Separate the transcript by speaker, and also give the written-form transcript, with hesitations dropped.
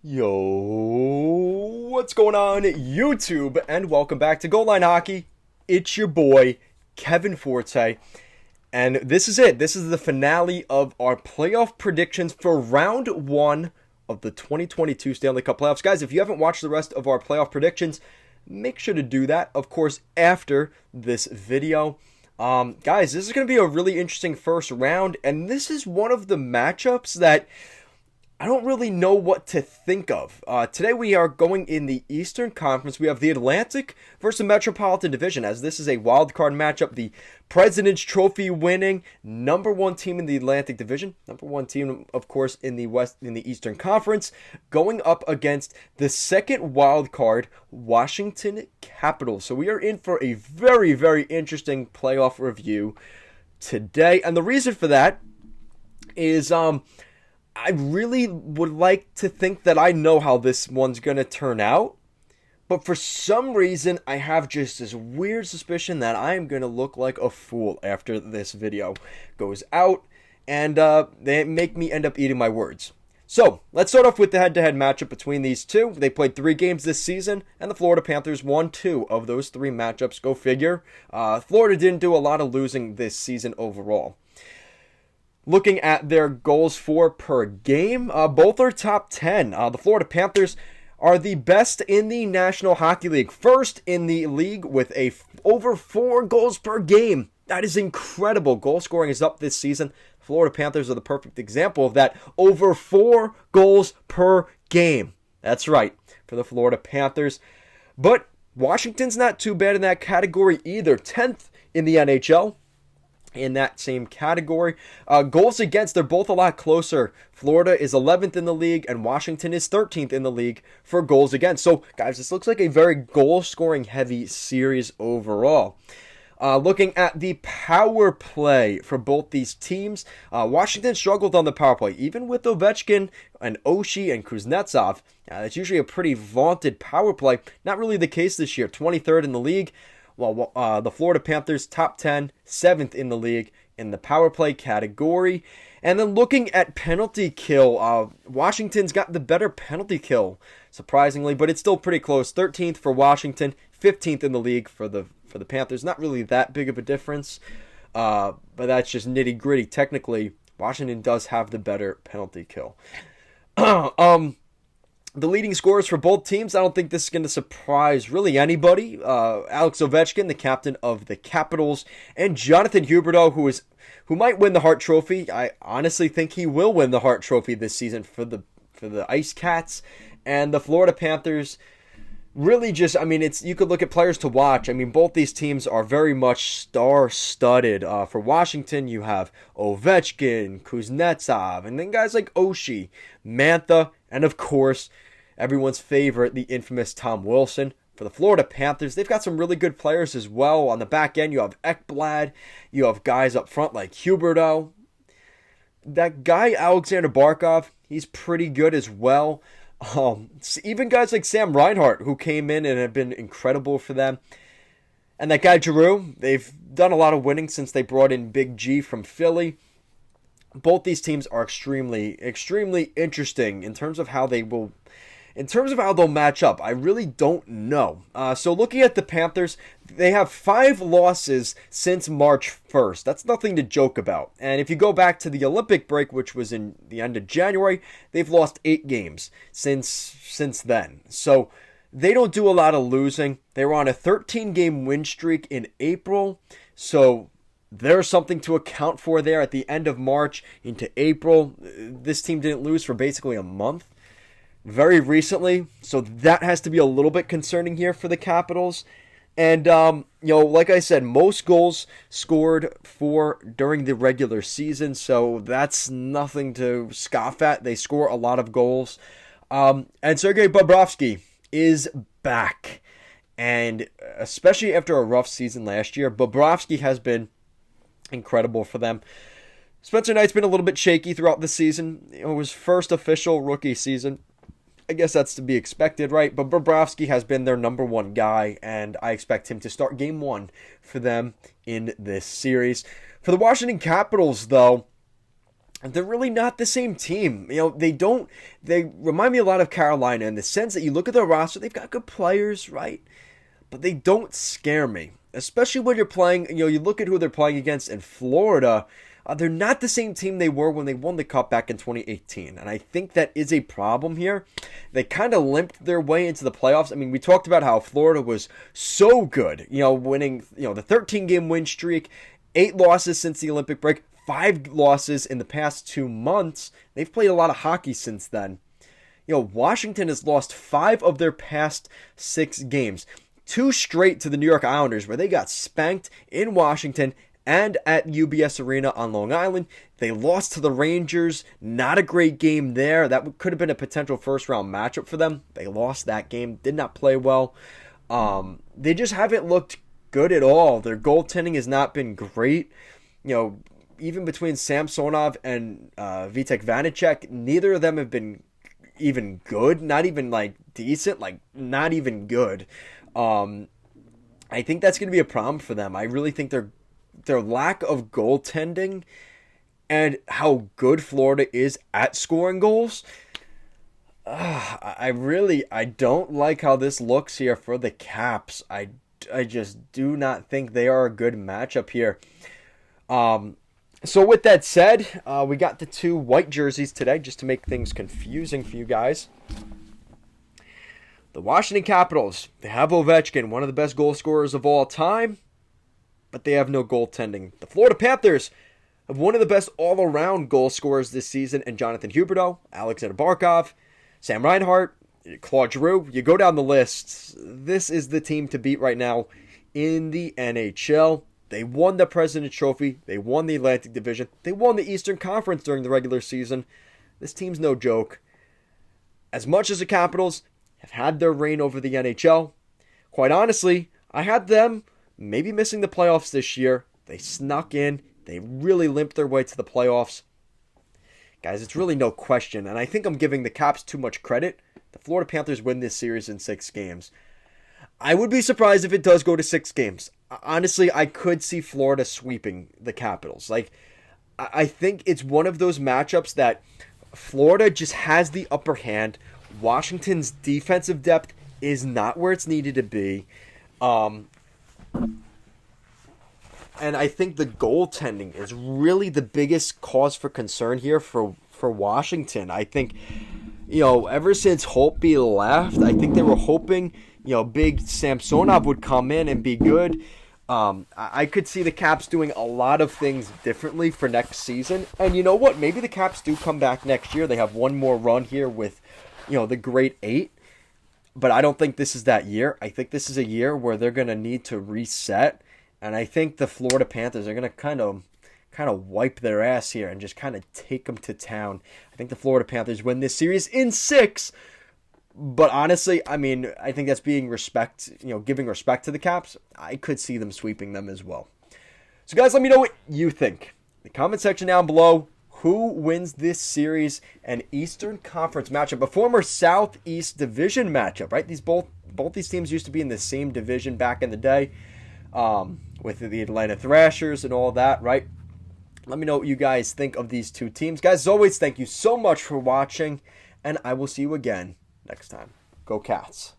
Speaker 1: Yo, what's going on, YouTube? And welcome back to Goal Line Hockey. It's your boy, Kevin Forte. And this is it. This is the finale of our playoff predictions for round one of the 2022 Stanley Cup playoffs. Guys, if you haven't watched the rest of our playoff predictions, make sure to do that, of course, after this video. Guys, this is going to be a really interesting first round, and this is one of the matchups that I don't really know what to think of. Today we are going in the Eastern Conference. We have the Atlantic versus the Metropolitan Division, as this is a wild card matchup. The President's Trophy winning number one team in the Atlantic Division, number one team, of course, in the Eastern Conference, going up against the second wild card Washington Capitals. So we are in for a very, very interesting playoff review today, and the reason for that is I really would like to think that I know how this one's going to turn out. But for some reason, I have just this weird suspicion that I am going to look like a fool after this video goes out. And they make me end up eating my words. So, let's start off with the head-to-head matchup between these two. They played 3 games this season, and the Florida Panthers won 2 of those 3 matchups. Go figure. Florida didn't do a lot of losing this season overall. Looking at their goals for per game, both are top 10. The Florida Panthers are the best in the National Hockey League. First in the league with over 4 goals per game. That is incredible. Goal scoring is up this season. Florida Panthers are the perfect example of that. Over 4 goals per game. That's right, for the Florida Panthers. But Washington's not too bad in that category either. 10th in the NHL. In that same category. Goals against, they're both a lot closer. Florida is 11th in the league, and Washington is 13th in the league for goals against. So, guys, this looks like a very goal-scoring heavy series overall. Looking at the power play for both these teams, Washington struggled on the power play. Even with Ovechkin and Oshie and Kuznetsov, it's usually a pretty vaunted power play. Not really the case this year. 23rd in the league. Well, the Florida Panthers, top 10, 7th in the league in the power play category. And then looking at penalty kill, Washington's got the better penalty kill, surprisingly, but it's still pretty close. 13th for Washington, 15th in the league for the Panthers. Not really that big of a difference, but that's just nitty gritty. Technically, Washington does have the better penalty kill. The leading scorers for both teams, I don't think this is going to surprise really anybody. Alex Ovechkin, the captain of the Capitals, and Jonathan Huberdeau, who might win the Hart Trophy. I honestly think he will win the Hart Trophy this season for the Ice Cats. And the Florida Panthers, really just, you could look at players to watch. Both these teams are very much star-studded. For Washington, you have Ovechkin, Kuznetsov, and then guys like Oshie, Mantha, and of course, everyone's favorite, the infamous Tom Wilson. For the Florida Panthers, they've got some really good players as well. On the back end, you have Ekblad. You have guys up front like Huberdeau. That guy, Alexander Barkov, he's pretty good as well. Even guys like Sam Reinhart, who came in and have been incredible for them. And that guy, Giroux, they've done a lot of winning since they brought in Big G from Philly. Both these teams are extremely, extremely interesting in terms of how they'll match up. I really don't know. So looking at the Panthers, they have 5 losses since March 1st. That's nothing to joke about. And if you go back to the Olympic break, which was in the end of January, they've lost 8 games since then. So they don't do a lot of losing. They were on a 13-game win streak in April. So there's something to account for there at the end of March into April. This team didn't lose for basically a month very recently, so that has to be a little bit concerning here for the Capitals. And, like I said, most goals scored for during the regular season, so that's nothing to scoff at. They score a lot of goals. And Sergei Bobrovsky is back. And especially after a rough season last year, Bobrovsky has been incredible for them. Spencer Knight's been a little bit shaky throughout the season. It was first official rookie season. I guess that's to be expected, right? But Bobrovsky has been their number one guy, and I expect him to start game 1 for them in this series. For the Washington Capitals, though, they're really not the same team. They remind me a lot of Carolina in the sense that you look at their roster, they've got good players, right? But they don't scare me, especially when you're playing, you look at who they're playing against in Florida. They're not the same team they were when they won the Cup back in 2018, and I think that is a problem here. They kind of limped their way into the playoffs. I mean, we talked about how Florida was so good, winning, the 13-game win streak, 8 losses since the Olympic break, 5 losses in the past 2 months. They've played a lot of hockey since then. Washington has lost 5 of their past 6 games. 2 straight to the New York Islanders, where they got spanked in Washington and at UBS Arena on Long Island. They lost to the Rangers. Not a great game there. That could have been a potential first-round matchup for them. They lost that game. Did not play well. They just haven't looked good at all. Their goaltending has not been great. Even between Samsonov and Vitek Vanacek, neither of them have been even good. Not even, decent. Not even good. I think that's going to be a problem for them. I really think their lack of goaltending and how good Florida is at scoring goals. I don't like how this looks here for the Caps. I just do not think they are a good matchup here. So with that said, we got the 2 white jerseys today just to make things confusing for you guys. The Washington Capitals, they have Ovechkin, one of the best goal scorers of all time, but they have no goaltending. The Florida Panthers have one of the best all-around goal scorers this season in Jonathan Huberdeau, Alexander Barkov, Sam Reinhart, Claude Giroux. You go down the list. This is the team to beat right now in the NHL. They won the President's Trophy. They won the Atlantic Division. They won the Eastern Conference during the regular season. This team's no joke. As much as the Capitals have had their reign over the NHL, quite honestly, I had them maybe missing the playoffs this year. They snuck in. They really limped their way to the playoffs. Guys, it's really no question, and I think I'm giving the Caps too much credit. The Florida Panthers win this series in 6 games. I would be surprised if it does go to 6 games. Honestly, I could see Florida sweeping the Capitals. I think it's one of those matchups that Florida just has the upper hand. Washington's defensive depth is not where it's needed to be. And I think the goaltending is really the biggest cause for concern here for Washington. I think, ever since Holtby left, I think they were hoping, big Samsonov would come in and be good. I could see the Caps doing a lot of things differently for next season. And you know what? Maybe the Caps do come back next year. They have one more run here with the Great 8, but I don't think this is that year. I think this is a year where they're going to need to reset, and I think the Florida Panthers are going to kind of wipe their ass here and just kind of take them to town. I think the Florida Panthers win this series in 6, but honestly, I mean, I think that's giving respect to the Caps. I could see them sweeping them as well. So guys, let me know what you think. In the comment section down below. Who wins this series? An Eastern Conference matchup, a former Southeast Division matchup, right? Both these teams used to be in the same division back in the day, with the Atlanta Thrashers and all that, right? Let me know what you guys think of these 2 teams. Guys, as always, thank you so much for watching, and I will see you again next time. Go Cats.